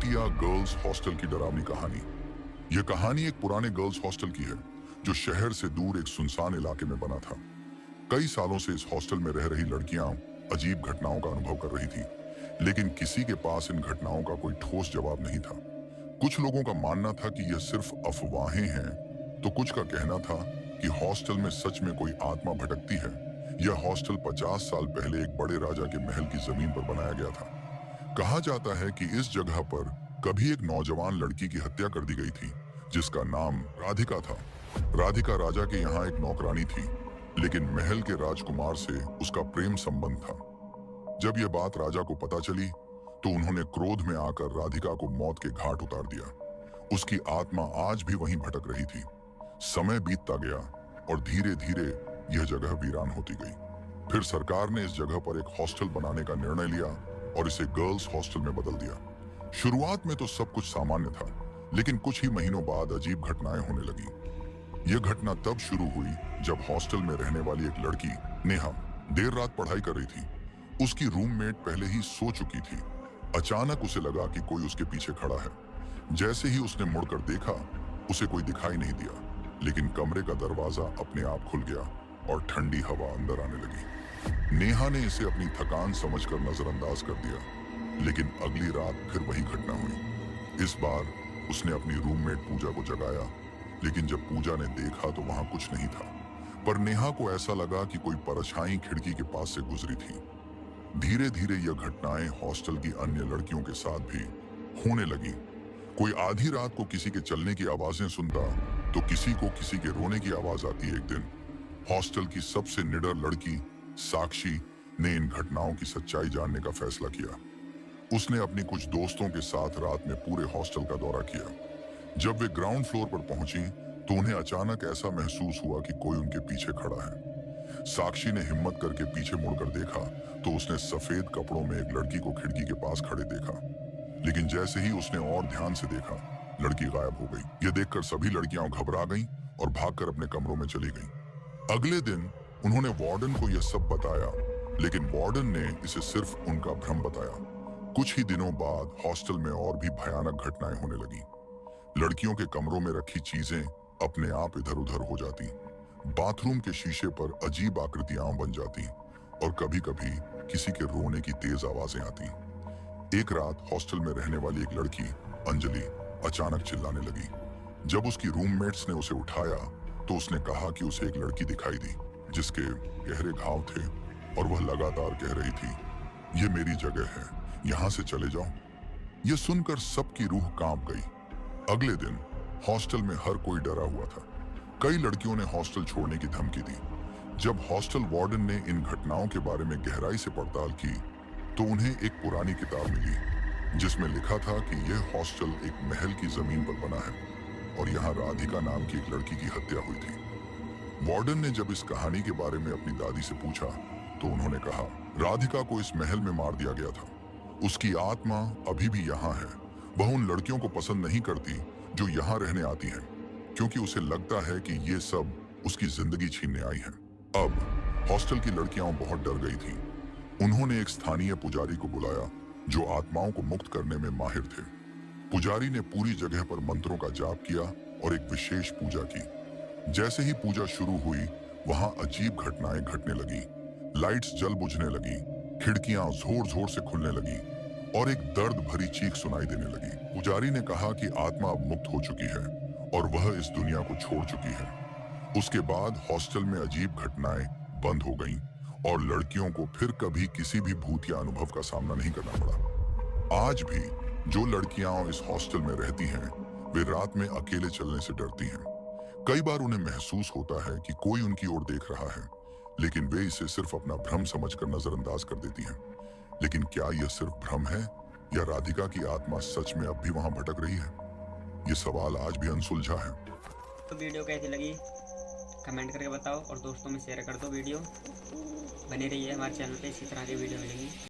भूतिया girls hostel की डरावनी कहानी। यह कहानी एक पुराने गर्ल्स हॉस्टल की है जो शहर से दूर एक सुनसान इलाके में बना था। कई सालों से इस हॉस्टल में रह रही लड़कियां अजीब घटनाओं का अनुभव कर रही थी, लेकिन किसी के पास इन घटनाओं का कोई ठोस जवाब नहीं था। कुछ लोगों का मानना था कि यह सिर्फ अफवाहें हैं, तो कुछ का कहना था कि हॉस्टल में सच में कोई आत्मा भटकती है। यह हॉस्टल 50 साल पहले एक बड़े राजा के महल की जमीन पर बनाया गया था। कहा जाता है कि इस जगह पर कभी एक नौजवान लड़की की हत्या कर दी गई थी, जिसका नाम राधिका था। राधिका राजा के यहाँ एक नौकरानी थी, लेकिन महल के राजकुमार से उसका प्रेम संबंध था। जब यह बात राजा को पता चली, तो उन्होंने क्रोध में आकर राधिका को मौत के घाट उतार दिया। उसकी आत्मा आज भी वहीं भटक रही थी। समय बीतता गया और धीरे धीरे यह जगह वीरान होती गई। फिर सरकार ने इस जगह पर एक हॉस्टल बनाने का निर्णय लिया और इसे गर्ल्स हॉस्टल में बदल दिया। शुरुआत में तो सब कुछ सामान्य था, लेकिन कुछ ही महीनों बाद अजीब घटनाएं होने लगी। यह घटना तब शुरू हुई जब हॉस्टल में रहने वाली एक लड़की नेहा देर रात पढ़ाई कर रही थी। उसकी रूममेट पहले ही सो चुकी थी। अचानक उसे लगा कि कोई उसके पीछे खड़ा है। जैसे ही उसने मुड़कर देखा, उसे कोई दिखाई नहीं दिया, लेकिन कमरे का दरवाजा अपने आप खुल गया और ठंडी हवा अंदर आने लगी। नेहा ने इसे अपनी थकान समझकर नजरअंदाज कर दिया, लेकिन अगली रात फिर वही घटना हुई। इस बार उसने अपनी रूममेट पूजा को जगाया, लेकिन जब पूजा ने देखा तो वहां कुछ नहीं था। पर नेहा को ऐसा लगा कि कोई परछाई खिड़की के पास से गुजरी थी। धीरे धीरे यह घटनाएं हॉस्टल की अन्य लड़कियों के साथ भी होने लगी। कोई आधी रात को किसी के चलने की आवाजें सुनता, तो किसी को किसी के रोने की आवाज आती। एक दिन हॉस्टल की सबसे निडर लड़की साक्षी ने इन घटनाओं की सच्चाई जानने का फैसला किया। उसने अपनी कुछ दोस्तों के साथ रात में पूरे हॉस्टल का दौरा किया। जब वे ग्राउंड फ्लोर पर पहुंची, तो उन्हें अचानक ऐसा महसूस हुआ कि कोई उनके पीछे खड़ा है। साक्षी ने हिम्मत करके पीछे मुड़कर देखा, तो उसने सफेद कपड़ों में एक लड़की को खिड़की के पास खड़े देखा। लेकिन जैसे ही उसने और ध्यान से देखा, लड़की गायब हो गई। यह देखकर सभी लड़कियां घबरा गईं और भागकर अपने कमरों में चली गईं। अगले दिन उन्होंने वार्डन को यह सब बताया, लेकिन वार्डन ने इसे सिर्फ उनका भ्रम बताया। कुछ ही दिनों बाद हॉस्टल में और भी भयानक घटनाएं होने लगी। लड़कियों के कमरों में रखी चीजें अपने आप इधर उधर हो जाती, बाथरूम के शीशे पर अजीब आकृतियां बन जाती और कभी कभी किसी के रोने की तेज आवाजें आती। एक रात हॉस्टल में रहने वाली एक लड़की अंजलि अचानक चिल्लाने लगी। जब उसकी रूममेट्स ने उसे उठाया, तो उसने कहा कि उसे एक लड़की दिखाई दी जिसके गहरे घाव थे और वह लगातार कह रही थी, ये मेरी जगह है, यहां से चले जाओ। यह सुनकर सबकी रूह कांप गई। अगले दिन हॉस्टल में हर कोई डरा हुआ था। कई लड़कियों ने हॉस्टल छोड़ने की धमकी दी। जब हॉस्टल वार्डन ने इन घटनाओं के बारे में गहराई से पड़ताल की, तो उन्हें एक पुरानी किताब मिली जिसमें लिखा था कि यह हॉस्टल एक महल की जमीन पर बना है और यहाँ राधिका नाम की एक लड़की की हत्या हुई थी। वार्डन ने जब इस कहानी के बारे में अपनी दादी से पूछा, तो उन्होंने कहा, राधिका को इस महल में मार दिया गया था। उसकी आत्मा अभी भी यहाँ है। वह उन लड़कियों को पसंद नहीं करती जो यहाँ रहने आती हैं, क्योंकि उसे लगता है कि ये सब उसकी जिंदगी छीनने आई है। अब हॉस्टल की लड़कियां बहुत डर गई थीं। उन्होंने एक स्थानीय पुजारी को बुलाया जो आत्माओं को मुक्त करने में माहिर थे। पुजारी ने पूरी जगह पर मंत्रों का जाप किया और एक विशेष पूजा की। जैसे ही पूजा शुरू हुई, वहां अजीब घटनाएं घटने लगी। लाइट्स जल बुझने लगी, खिड़कियां जोर जोर से खुलने लगी और एक दर्द भरी चीख सुनाई देने लगी। पुजारी ने कहा कि आत्मा अब मुक्त हो चुकी है और वह इस दुनिया को छोड़ चुकी है। उसके बाद हॉस्टल में अजीब घटनाएं बंद हो गईं और लड़कियों को फिर कभी किसी भी भूतिया अनुभव का सामना नहीं करना पड़ा। आज भी जो लड़कियां इस हॉस्टल में रहती हैं, वे रात में अकेले चलने से डरती हैं। कई बार उन्हें महसूस होता है कि कोई उनकी ओर देख रहा है, लेकिन वे इसे सिर्फ अपना भ्रम समझकर नजरअंदाज कर देती हैं। लेकिन क्या यह सिर्फ भ्रम है, या राधिका की आत्मा सच में अब भी वहां भटक रही है? ये सवाल आज भी अनसुलझा है। तो वीडियो कैसी लगी कमेंट करके बताओ और दोस्तों में शेयर कर दो वीडियो। बने रहिए हमारे चैनल पे, इसी तरह की वीडियो मिलेंगी।